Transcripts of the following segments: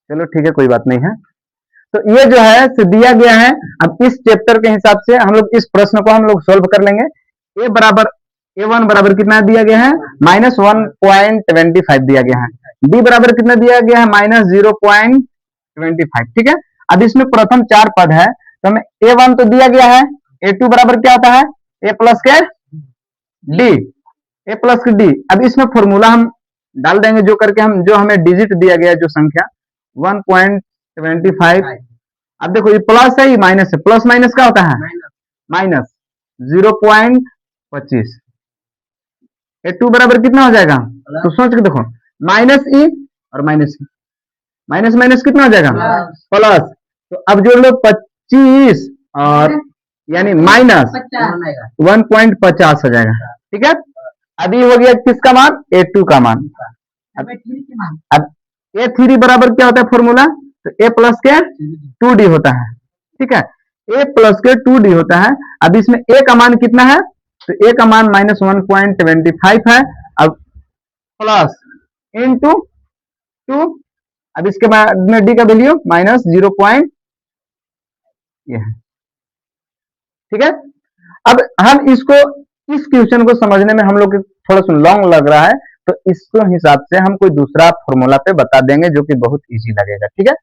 चलो ठीक है, कोई बात नहीं है। तो ये जो है दिया गया है। अब इस चैप्टर के हिसाब से हम लोग इस प्रश्न को हम लोग सोल्व कर लेंगे। ए बराबर A1 बराबर कितना दिया गया है, -1.25 दिया गया है। डी बराबर कितना दिया गया है, -0.25। ठीक है। अब इसमें प्रथम 4 पद है, तो हमें A1 तो दिया गया है, A2 बराबर क्या होता है, A प्लस के डी, A प्लस के डी। अब इसमें फॉर्मूला हम डाल देंगे, जो करके हम जो हमें डिजिट दिया गया है, जो संख्या 1.25। अब देखो ये प्लस है, ये माइनस है, प्लस माइनस क्या होता है, माइनस 0.25। A2 बराबर कितना हो जाएगा, तो सोच के देखो, माइनस ई और माइनस ई, माइनस माइनस कितना हो जाएगा, प्लस। तो अब जो लोग 25 और यानी माइनस 1.50 हो जाएगा। ठीक है। अभी हो गया किसका मान, A2 का मान। अब A3 बराबर क्या होता है फॉर्मूला, तो A प्लस के 2D होता है। ठीक है, A प्लस के 2D होता है। अब इसमें A का मान कितना है, तो A का मान -1.25 है। अब प्लस इंटू 2, अब इसके बाद में D का वैल्यू -0. ये है। ठीक है। अब हम इसको, इस क्वेश्चन को समझने में हम लोग थोड़ा सा लॉन्ग लग रहा है, तो इसको हिसाब से हम कोई दूसरा फॉर्मूला पे बता देंगे, जो कि बहुत इजी लगेगा। ठीक है,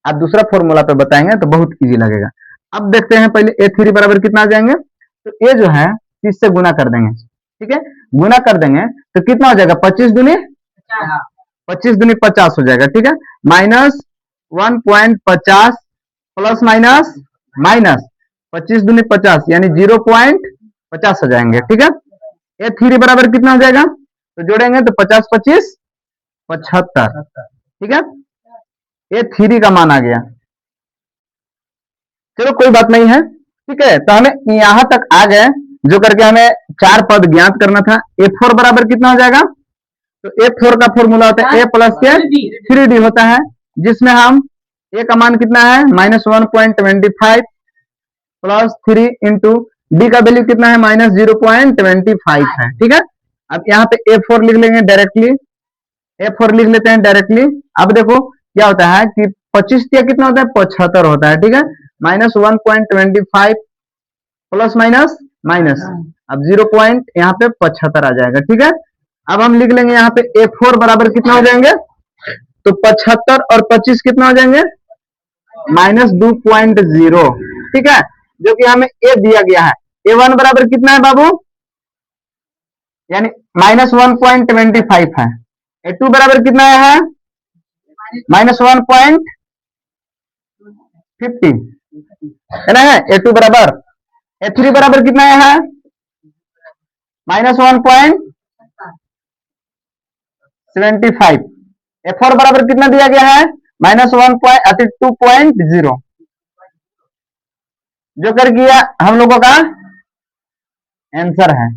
आप दूसरा फॉर्मूला पे बताएंगे तो बहुत इजी लगेगा। अब देखते हैं पहले A3 बराबर कितना आ जाएंगे, तो ये जो है इससे गुना कर देंगे। ठीक है, गुना कर देंगे तो कितना हो जाएगा, 25 दूनी 50 हो जाएगा। ठीक है, -1.50 प्लस माइनस माइनस 25 दूनी 50 यानी 0.50 हो जाएंगे। ठीक है, A3 बराबर कितना हो जाएगा, तो जोड़ेंगे तो 50 25 75। ठीक है, A3 का मान आ गया। चलो कोई बात नहीं है। ठीक है, तो हमें यहां तक आ गए, जो करके हमें 4 पद ज्ञात करना था। A4 बराबर कितना हो जाएगा, तो A4 का फॉर्मूला होता है A प्लस के 3D होता है, जिसमें हम A का मान कितना है, -1.25 प्लस 3 इंटू डी का वैल्यू कितना है, -0.25 है। ठीक है, अब यहाँ पे A4 लिख लेंगे डायरेक्टली, A4 लिख लेते हैं डायरेक्टली। अब देखो क्या होता है कि 25 या कितना होता है, 75 होता है। ठीक है, -1.25 प्लस माइनस माइनस, अब 0. यहाँ पे 75 आ जाएगा। ठीक है, अब हम लिख लेंगे यहाँ पे A4 बराबर कितना हो जाएंगे, तो 75 और 25 कितना हो जाएंगे, -2.0। ठीक है, जो कि हमें A दिया गया है। A1 बराबर कितना है बाबू, यानी -1.25 है। A2 बराबर कितना है, -1.50 है ना, A2 बराबर। A3 बराबर कितना है, -1.75। A4 बराबर कितना दिया गया है, -2.0, जो कर गया हम लोगों का आंसर है।